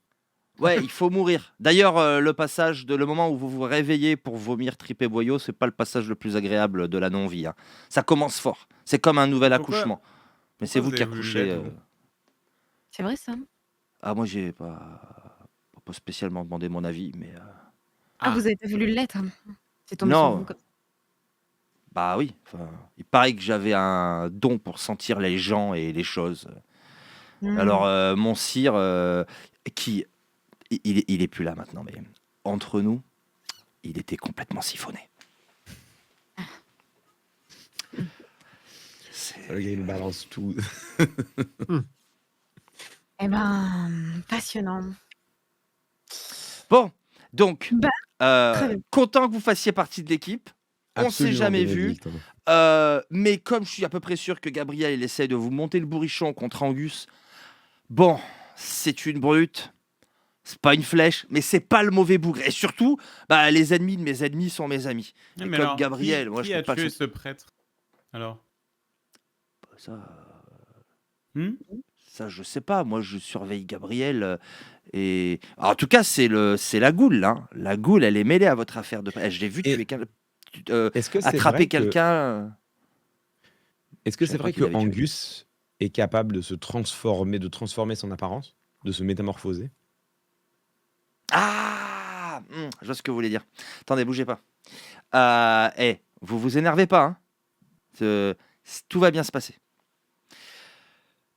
Ouais, il faut mourir. D'ailleurs, le moment où vous vous réveillez pour vomir, triper, boyau, c'est pas le passage le plus agréable de la non-vie, hein. Ça commence fort. C'est comme un nouvel Pourquoi- accouchement. Mais c'est vous pourquoi qui vous avez voulu accouchez. l'être, vous C'est vrai ça? Ah, moi, j'ai pas spécialement demandé mon avis, mais Ah, Ah. vous avez pas voulu l'être? C'est tombé sur non. vous comme ça. Bah oui. Enfin, il paraît que j'avais un don pour sentir les gens et les choses. Alors, mon sire, qui il est plus là maintenant, mais entre nous, il était complètement siphonné. C'est- Le gars, il balance tout. Eh ben, passionnant. Bon, donc, Bah, très bien. content que vous fassiez partie de l'équipe. On s'est Absolument, jamais vu. Bénédicte. Mais comme je suis à peu près sûr que Gabriel il essaie de vous monter le bourrichon contre Angus, bon, c'est une brute, c'est pas une flèche, mais c'est pas le mauvais bougre. Et surtout, les ennemis de mes ennemis sont mes amis. Ah, Et mais comme alors, Gabriel, moi qui je a peux pas tué le ce prêtre? Alors ça, Hmm ça, je sais pas. Moi, je surveille Gabriel. Et alors, en tout cas, c'est la goule. Hein. La goule, elle est mêlée à votre affaire de. Je l'ai vu Et- tuer Est-ce que c'est attraper vrai que, quelqu'un. est-ce que Je c'est savais vrai pas qu'il que avait tué. Angus est capable de se transformer, de transformer son apparence, de se métamorphoser? Ah, je vois ce que vous voulez dire. Attendez, bougez pas. Vous vous énervez pas. Hein. Tout va bien se passer.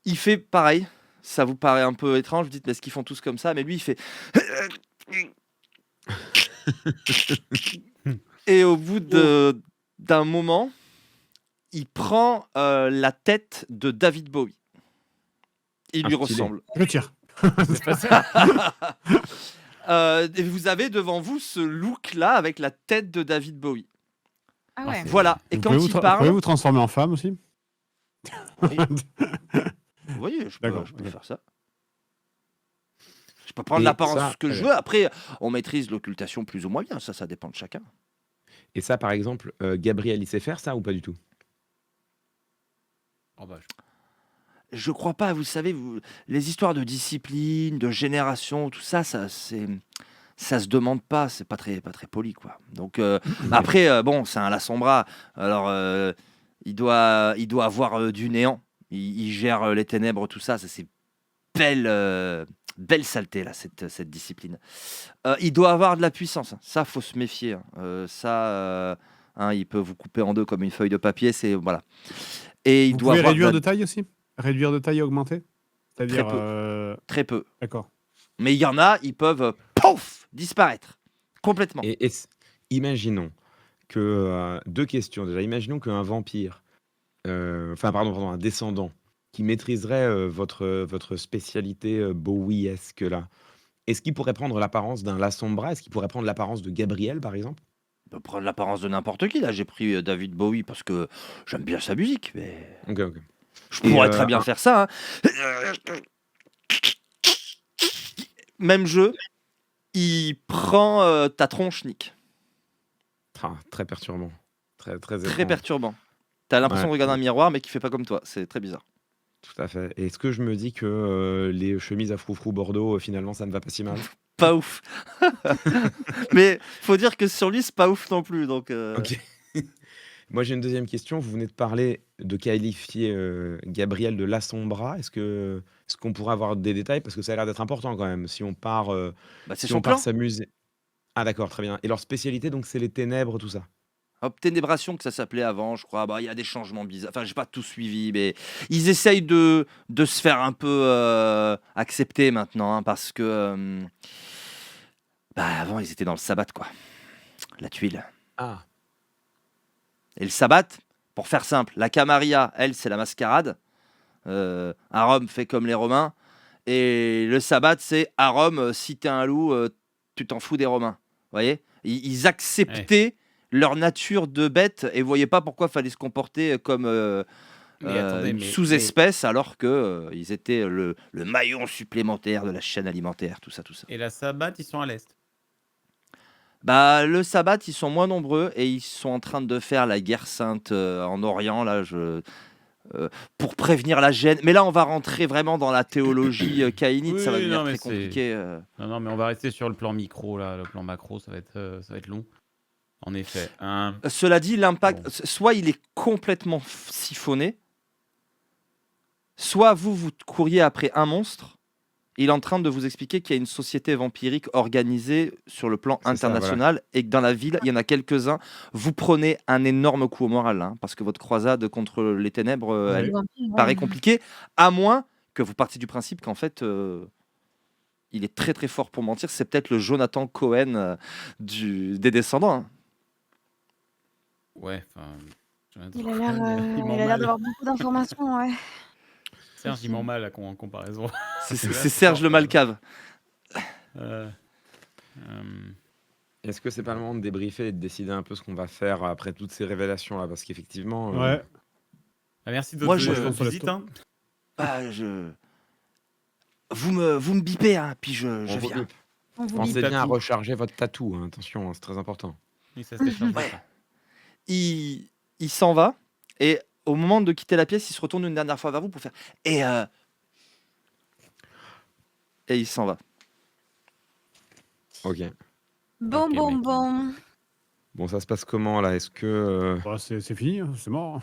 Il fait pareil. Ça vous paraît un peu étrange. Vous dites, mais est-ce qu'ils font tous comme ça? Mais lui, il fait. Et au bout d'un moment, il prend la tête de David Bowie. Il lui Ah, stylé. ressemble. Je tire. C'est pas ça. Et vous avez devant vous ce look-là avec la tête de David Bowie. Ah ouais. Voilà. Et Vous quand pouvez il vous parle, vous transformer en femme aussi? oui. Vous voyez, je peux D'accord, faire ça. Je peux prendre Et l'apparence ça, que je veux. Après, on maîtrise l'occultation plus ou moins bien. Ça dépend de chacun. par exemple, Gabriel, il sait faire ça ou pas du tout? Oh bah, Je crois pas, vous savez, les histoires de discipline, de génération, tout ça, ça se demande pas, c'est pas très poli, quoi. Donc après, bon, c'est un Lasombra. Alors, il doit avoir du néant. Il gère les ténèbres, tout ça. Ça c'est belle saleté là, cette discipline. Il doit avoir de la puissance. Hein. Ça, faut se méfier. Hein. Hein, il peut vous couper en deux comme une feuille de papier. C'est voilà. Et il Vous doit pouvez avoir réduire de taille aussi? Réduire de taille et augmenter? C'est-à-dire... très peu. D'accord. Mais il y en a, ils peuvent pouf disparaître complètement. Et imaginons que 2 questions déjà. Imaginons qu'un vampire, enfin pardon, un descendant qui maîtriserait votre spécialité Bowie-esque là. Est-ce qu'il pourrait prendre l'apparence d'un Lasombra? Est-ce qu'il pourrait prendre l'apparence de Gabriel, par exemple? Il peut prendre l'apparence de n'importe qui. Là, j'ai pris David Bowie parce que j'aime bien sa musique, mais Ok, ok. je Et pourrais très bien faire ça. Hein. Même jeu, il prend ta tronche, Nick. Très perturbant. Très, très Très étrange. perturbant. T'as l'impression de Ouais, regarder un miroir, mais qui fait pas comme toi. C'est très bizarre. tout à fait. Et est-ce que je me dis que les chemises à froufrou Bordeaux, finalement, ça ne va pas si mal? Pas ouf. Mais faut dire que sur lui, c'est pas ouf non plus. Donc, Ok. Moi, j'ai une deuxième question. Vous venez de parler de qualifier Gabriel de Lasombra. Est-ce qu'on pourrait avoir des détails? Parce que ça a l'air d'être important quand même. Si on part, bah, c'est si son on part clan. s'amuser. Ah d'accord, très bien. Et leur spécialité, donc, c'est les ténèbres, tout ça? Hop, Ténébration, que ça s'appelait avant, je crois. Bah, il y a des changements bizarres. Enfin, j'ai pas tout suivi, mais ils essayent de se faire un peu accepter maintenant, hein, parce que bah, avant, ils étaient dans le sabbat, quoi. La tuile. Ah, Et le sabbat, pour faire simple, la Camarilla, elle, c'est la mascarade. À Rome, fait comme les Romains. Et le sabbat, c'est à Rome, si t'es un loup, tu t'en fous des Romains. Vous voyez? Ils ouais. acceptaient leur nature de bête et voyaient pas pourquoi fallait se comporter comme Mais attendez, une mais sous-espèce alors que ils étaient le maillon supplémentaire de la chaîne alimentaire, tout ça, tout ça. et la Sabbat, ils sont à l'est. Bah, le sabbat, ils sont moins nombreux et ils sont en train de faire la guerre sainte en Orient, là, pour prévenir la gêne. Mais là, on va rentrer vraiment dans la théologie caïnite, ça va Oui, devenir non, mais très compliqué. non, mais on va rester sur le plan micro là. Le plan macro, ça va être long. En effet. Cela dit, l'impact, Bon. soit il est complètement siphonné, soit vous couriez après un monstre. Il est en train de vous expliquer qu'il y a une société vampirique organisée sur le plan c'est ça, voilà. international et que dans la ville, il y en a quelques-uns. Vous prenez un énorme coup au moral, hein, parce que votre croisade contre les ténèbres, Ouais. elle Les vampires, paraît ouais. compliquée, à moins que vous partiez du principe qu'en fait, il est très très fort pour mentir. C'est peut-être le Jonathan Cohen des descendants. Hein. Ouais, enfin. Il a l'air Il ment il a l'air mal. d'avoir beaucoup d'informations, ouais. Serge, il ment mal en comparaison. C'est Serge le Malcave. Euh, Est-ce que c'est pas le moment de débriefer et de décider un peu ce qu'on va faire après toutes ces révélations-là? Parce qu'effectivement, Ouais. ah, merci de Moi, votre je- visite. Hein. Bah, vous me bipez, hein, puis je on vous viens. bip. On vous Pensez bip. bien à tatou. recharger votre tatou, hein, attention, hein, c'est très important. Oui, ça s'est chargé. Ouais. Il s'en va et au moment de quitter la pièce, il se retourne une dernière fois vers vous pour faire et il s'en va. Ok. Bon, Ok, bon, mec. bon. Bon, ça se passe comment là? Est-ce que Bah, c'est fini, hein, c'est mort.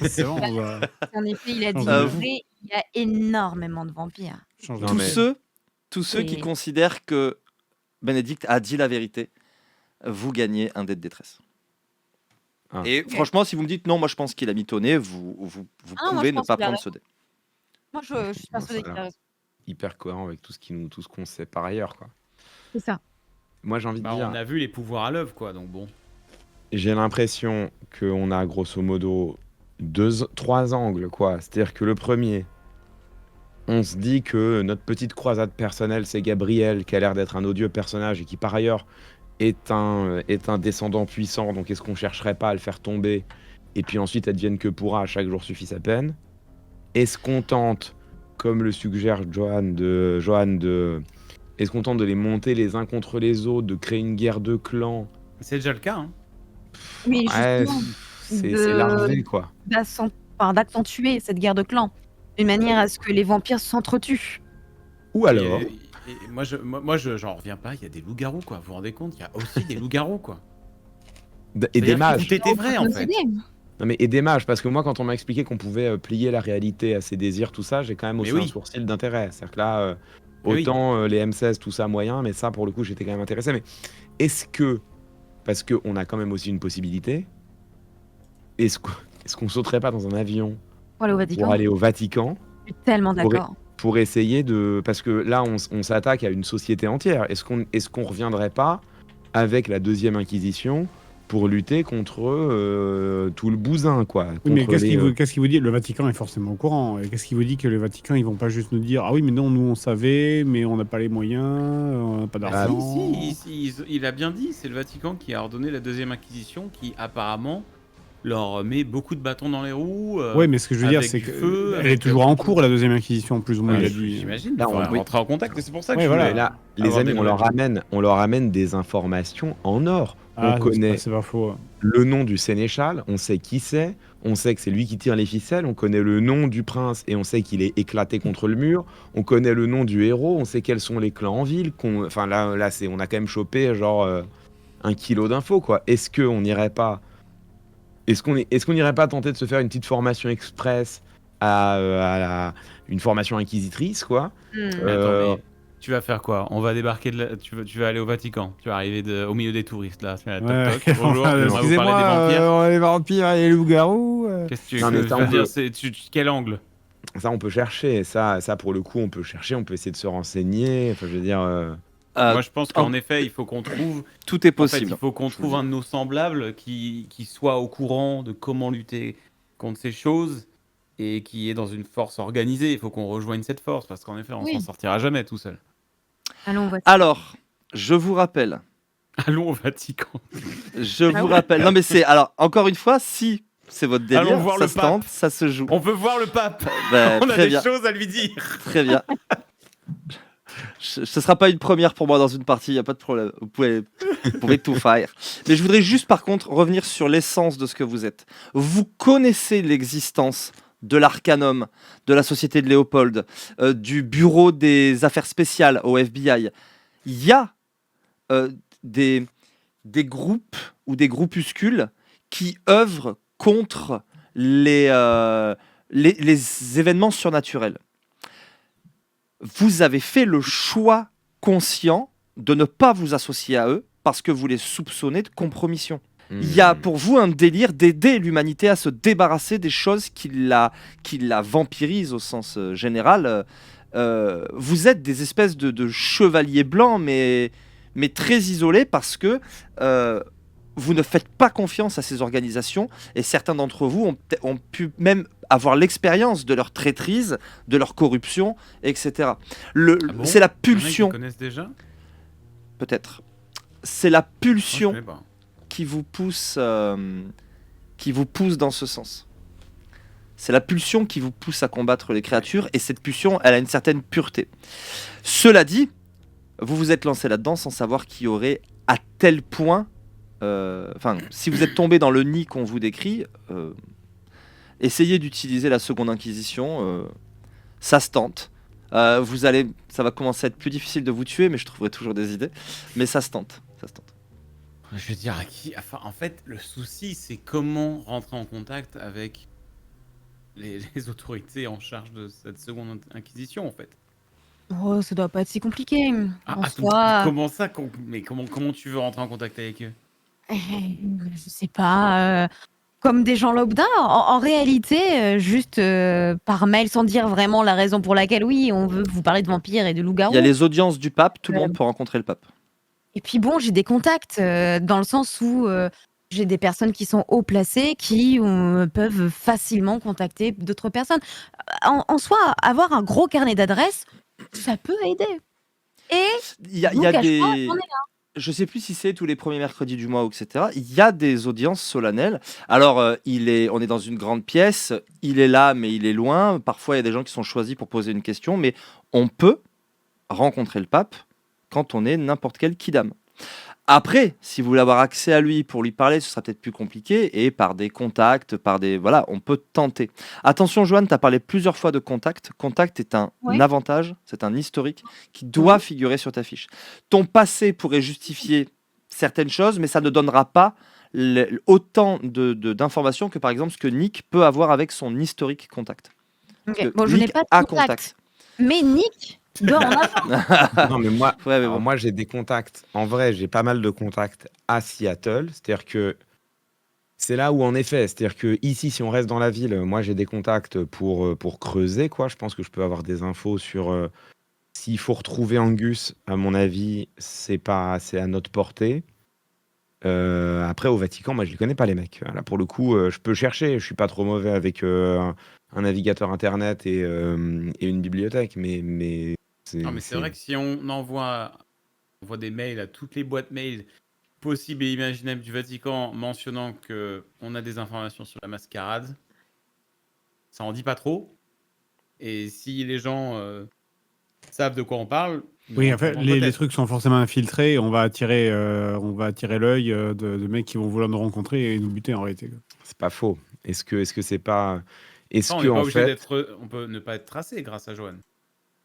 C'est bon, on va En effet, il a dit Euh, vrai, il y a énormément de vampires. changer. Non, tous mais- ceux qui Et- considèrent que Bénédicte a dit la vérité, vous gagnez un dé de détresse. Ah. Et franchement, si vous me dites non, moi je pense qu'il a mitonné, vous Ah, moi, pouvez je ne pense pas qu'il a prendre ce dé. Moi, je suis Bon, persuadée ça qu'il va. a raison. hyper cohérent avec tout ce qu'on sait par ailleurs, quoi. C'est ça. Moi, j'ai envie de Bah, dire, on a vu les pouvoirs à l'œuvre, quoi. Donc bon. j'ai l'impression qu'on a grosso modo 3 angles, quoi. C'est-à-dire que le premier, on se dit que notre petite croisade personnelle, c'est Gabriel, qui a l'air d'être un odieux personnage et qui, par ailleurs, est un descendant puissant. Donc, est-ce qu'on chercherait pas à le faire tomber et puis ensuite, advienne que pourra, chaque jour suffit sa peine? Est-ce qu'on tente, comme le suggère Johan, de Est-ce qu'on tente de les monter les uns contre les autres, de créer une guerre de clans? C'est déjà le cas, hein. Oui, Ouais, justement, c'est larvé, quoi. d'accentuer cette guerre de clans, d'une manière à ce que les vampires s'entretuent. Ou alors, Et j'en reviens pas, il y a des loups-garous, quoi. Vous vous rendez compte? Il y a aussi des loups-garous, quoi. et des C'est-à-dire que mages. tout était vrai, en Nos fait. idées. Non, mais et des mages, parce que moi, quand on m'a expliqué qu'on pouvait plier la réalité à ses désirs, tout ça, j'ai quand même Mais haussé un oui. sourcil d'intérêt. C'est-à-dire que là, Mais oui. autant les M16, tout ça, moyen, mais ça, pour le coup, j'étais quand même intéressé. Mais est-ce que, parce qu'on a quand même aussi une possibilité, est-ce qu'on sauterait pas dans un avion Pour aller au pour Vatican. aller au Vatican Je suis tellement pour, d'accord. pour essayer de... Parce que là, on s'attaque à une société entière. Est-ce qu'on reviendrait pas avec la deuxième Inquisition pour lutter contre tout le bousin, quoi. Oui, mais contre les, qu'est-ce qui vous dit? Le Vatican est forcément au courant. Et qu'est-ce qui vous dit que le Vatican, ils vont pas juste nous dire: ah oui, mais non, nous on savait, mais on n'a pas les moyens, on n'a pas Bah, d'argent. il a bien dit, c'est le Vatican qui a ordonné la deuxième Inquisition qui apparemment leur met beaucoup de bâtons dans les roues. Ouais, mais ce que je veux dire, avec c'est du que feu, elle est avec toujours en beaucoup de- cours, la deuxième Inquisition, plus ou moins, Bah, il a dit. J'imagine, Là, il faudrait oui. rentrer en contact, et c'est pour ça que Ouais, je voilà. voulais- Mais là, les avoir amis, des on leur nouvelles. ramène des informations en or. Ah, On connaît c'est pas faux. le nom du sénéchal, on sait qui c'est, on sait que c'est lui qui tire les ficelles, on connaît le nom du prince et on sait qu'il est éclaté contre le mur, on connaît le nom du héros, on sait quels sont les clans en ville. Enfin là, on a quand même chopé genre 1 kilo d'infos, quoi. Est-ce qu'on n'irait pas tenter de se faire une petite formation express à une formation inquisitrice, quoi? Hmm. Mais attends, Euh, mais tu vas faire quoi? On va débarquer tu vas aller au Vatican. Tu vas arriver au milieu des touristes là. Tu vas, toc, Ouais. toc, bonjour, on va vous parler des vampires. les vampires et les loups-garous. Qu'est-ce que tu Non, mais veux ça, on dire? peut- Quel angle? Ça, on peut chercher. Ça, pour le coup, on peut chercher, on peut essayer de se renseigner. Enfin, je veux dire... Moi, je pense qu'en effet, il faut qu'on trouve. Tout est En fait, possible. il faut qu'on trouve un de nos semblables qui soit au courant de comment lutter contre ces choses et qui est dans une force organisée. Il faut qu'on rejoigne cette force parce qu'en effet, on Oui. s'en sortira jamais tout seul. Allons au Vatican. Alors, je vous rappelle. Allons au Vatican. Je Ah vous ouais. rappelle. Non, mais c'est. Alors, encore une fois, si c'est votre Allons délire, voir ça le se pape. tente, ça se joue. On veut voir le pape. Ben, On a très des bien. choses à lui dire. Très bien. Ce sera pas une première pour moi dans une partie, il n'y a pas de problème. Vous pouvez tout faire. Mais je voudrais juste par contre revenir sur l'essence de ce que vous êtes. Vous connaissez l'existence de l'Arcanum, de la Société de Léopold, du Bureau des Affaires Spéciales au FBI. Il y a des groupes ou des groupuscules qui œuvrent contre les événements surnaturels. Vous avez fait le choix conscient de ne pas vous associer à eux parce que vous les soupçonnez de compromission. Il y a pour vous un délire d'aider l'humanité à se débarrasser des choses qui la vampirisent au sens général. Vous êtes des espèces de chevaliers blancs, mais très isolés parce que vous ne faites pas confiance à ces organisations et certains d'entre vous ont pu même avoir l'expérience de leur traîtrise, de leur corruption, etc. Ah bon? C'est la Il y en a qui pulsion, connaissent déjà? peut-être. C'est la Moi, je pulsion connais pas. qui vous pousse dans ce sens. C'est la pulsion qui vous pousse à combattre les créatures, et cette pulsion, elle a une certaine pureté. Cela dit, vous vous êtes lancé là-dedans sans savoir qu'il y aurait à tel point... Enfin, si vous êtes tombé dans le nid qu'on vous décrit, essayez d'utiliser la seconde inquisition, ça se tente. Ça va commencer à être plus difficile de vous tuer, mais je trouverai toujours des idées. Mais ça se tente, ça se tente. Je veux dire, à qui... Enfin, en fait, le souci, c'est comment rentrer en contact avec les autorités en charge de cette seconde inquisition, en fait. Oh, ça doit pas être si compliqué. En Attends, soi, comment ça? Mais comment tu veux rentrer en contact avec eux? je sais pas, comme des gens lambda. En réalité, juste par mail, sans dire vraiment la raison pour laquelle, oui, on veut vous parler de vampires et de Il loups-garous. y a les audiences du pape, tout le monde peut rencontrer le pape. Et puis bon, j'ai des contacts dans le sens où j'ai des personnes qui sont haut placées qui peuvent facilement contacter d'autres personnes. En soi, avoir un gros carnet d'adresses, ça peut aider. Et Il y a je vous cache pas, des... j'en ai un. Je sais plus si c'est tous les premiers mercredis du mois, etc. Il y a des audiences solennelles. Alors, on est dans une grande pièce, il est là, mais il est loin. Parfois, il y a des gens qui sont choisis pour poser une question, mais on peut rencontrer le pape quand on est n'importe quel kidam. Après, si vous voulez avoir accès à lui pour lui parler, ce sera peut-être plus compliqué, et par des contacts, voilà, on peut tenter. Attention, Joanne, tu as parlé plusieurs fois de contact. Contact est un Ouais. avantage, c'est un historique qui doit figurer sur ta fiche. Ton passé pourrait justifier certaines choses, mais ça ne donnera pas autant d'informations que par exemple ce que Nick peut avoir avec son historique contact. Ok. Parce que Bon, je n'ai Nick pas de a contact. Mais Nick doit en avoir. Non, mais moi, Ouais, mais alors bon. moi j'ai des contacts. En vrai, j'ai pas mal de contacts à Seattle. C'est-à-dire que c'est là où, en effet, c'est-à-dire que ici, si on reste dans la ville, moi j'ai des contacts pour creuser, quoi. Je pense que je peux avoir des infos sur s'il faut retrouver Angus. À mon avis, c'est à notre portée. Après, au Vatican, moi je les connais pas, les mecs. Là, pour le coup, je peux chercher. Je suis pas trop mauvais avec un navigateur internet et une bibliothèque, mais Non, mais c'est vrai que si on envoie des mails à toutes les boîtes mail possibles et imaginables du Vatican mentionnant que on a des informations sur la mascarade, ça en dit pas trop. Et si les gens savent de quoi on parle, ils Oui, nous en fait, répondront les peut-être. trucs sont forcément infiltrés. On va attirer l'œil de mecs qui vont vouloir nous rencontrer et nous buter en réalité, quoi. c'est pas faux. Est-ce que c'est pas. Est-ce Non, on que, n'est pas en obligé fait, on peut ne pas être tracé grâce à Joanne.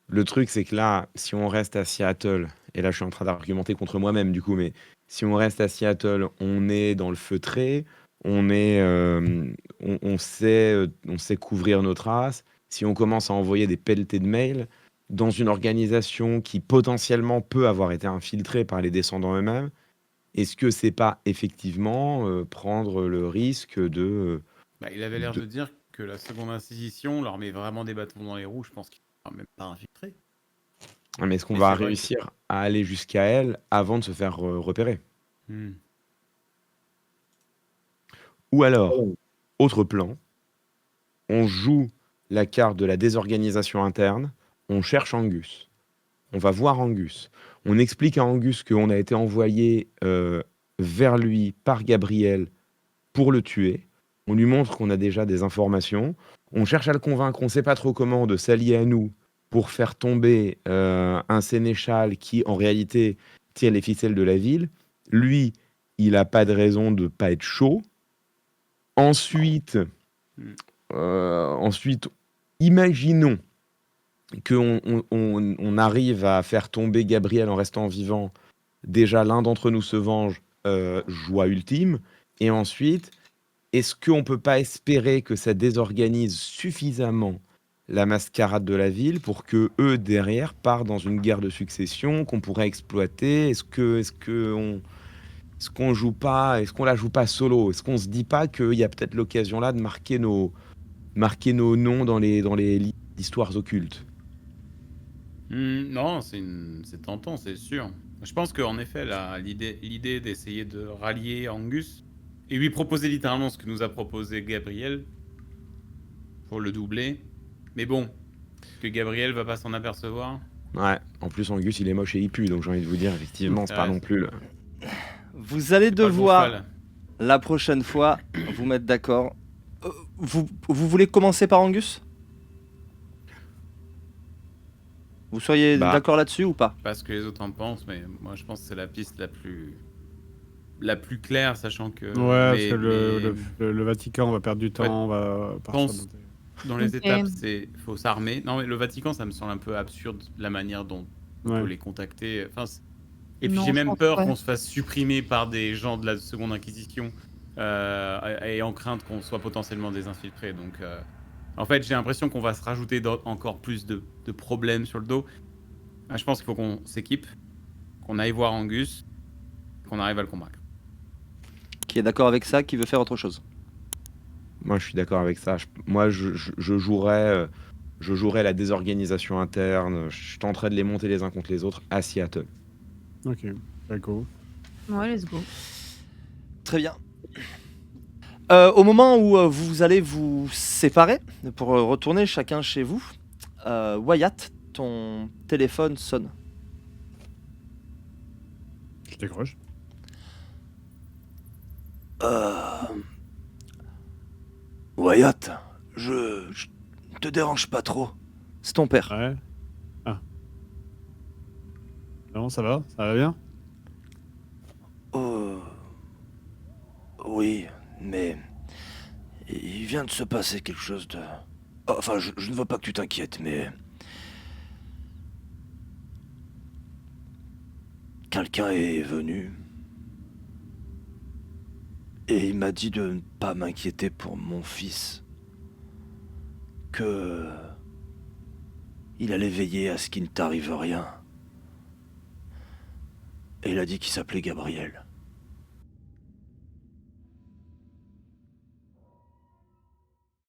le truc, c'est que là, si on reste à Seattle, et là, je suis en train d'argumenter contre moi-même, du coup, mais si on reste à Seattle, on est dans le feutré, on sait couvrir nos traces. Si on commence à envoyer des pelletées de mails dans une organisation qui potentiellement peut avoir été infiltrée par les descendants eux-mêmes, est-ce que c'est pas effectivement prendre le risque de. Bah, il avait l'air de dire que la seconde inquisition leur met vraiment des bâtons dans les roues. Je pense qu'ils ne sont même pas infiltrés. Mais est-ce qu'on Mais va c'est vrai réussir à aller jusqu'à elle avant de se faire repérer? Hmm. Ou alors, autre plan, on joue la carte de la désorganisation interne, on cherche Angus. On va voir Angus. On explique à Angus qu'on a été envoyé vers lui par Gabriel pour le tuer. On lui montre qu'on a déjà des informations. On cherche à le convaincre, on ne sait pas trop comment, de s'allier à nous pour faire tomber un sénéchal qui, en réalité, tire les ficelles de la ville. Lui, il n'a pas de raison de ne pas être chaud. Ensuite, imaginons qu'on arrive à faire tomber Gabriel en restant vivant. Déjà, l'un d'entre nous se venge, joie ultime. Et ensuite, est-ce qu'on ne peut pas espérer que ça désorganise suffisamment la mascarade de la ville pour que eux, derrière, partent dans une guerre de succession qu'on pourrait exploiter? Est-ce qu'on joue pas, est-ce qu'on la joue pas solo? Est-ce qu'on se dit pas qu'il y a peut-être l'occasion là de marquer nos noms dans les livres d'histoires occultes? Non, c'est tentant, c'est sûr. Je pense qu'en effet, l'idée d'essayer de rallier Angus et lui proposer littéralement ce que nous a proposé Gabriel pour le doubler. Mais bon, que Gabriel va pas s'en apercevoir. Ouais, en plus Angus il est moche et il pue, donc j'ai envie de vous dire, effectivement, c'est pas Ouais. non plus le. Vous allez C'est pas le bon devoir, cheval. la prochaine fois, vous mettre d'accord. Vous voulez commencer par Angus? Vous seriez Bah. d'accord là-dessus ou pas? Pas ce que les autres en pensent, mais moi je pense que c'est la piste la plus claire, sachant que Ouais, parce que le Vatican, on va perdre du temps, Ouais, on va partir pense- dans- dans les Ok. étapes, faut s'armer. Non, mais le Vatican, ça me semble un peu absurde la manière dont on Ouais. peut les contacter. Enfin, et puis Non, j'ai je même pense peur pas. qu'on se fasse supprimer par des gens de la Seconde Inquisition et en crainte qu'on soit potentiellement des infiltrés. Donc, en fait, j'ai l'impression qu'on va se rajouter encore plus de problèmes sur le dos. Je pense qu'il faut qu'on s'équipe, qu'on aille voir Angus, qu'on arrive à le convaincre. Qui est d'accord avec ça, qui veut faire autre chose? Moi, je suis d'accord avec ça. Moi, je jouerais la désorganisation interne. Je tenterais de les monter les uns contre les autres à Seattle. Ok, d'accord. Ouais, let's go. Très bien. Au moment où vous allez vous séparer pour retourner chacun chez vous, Wyatt, ton téléphone sonne. Je décroche. Wyatt, je te dérange pas trop. C'est ton père. Ouais. Non, ça va? Ça va bien? Oh, oui, mais il vient de se passer quelque chose de... Enfin, je ne veux pas que tu t'inquiètes, mais... Quelqu'un est venu et il m'a dit de ne pas m'inquiéter pour mon fils, que il allait veiller à ce qu'il ne t'arrive rien. Et il a dit qu'il s'appelait Gabriel.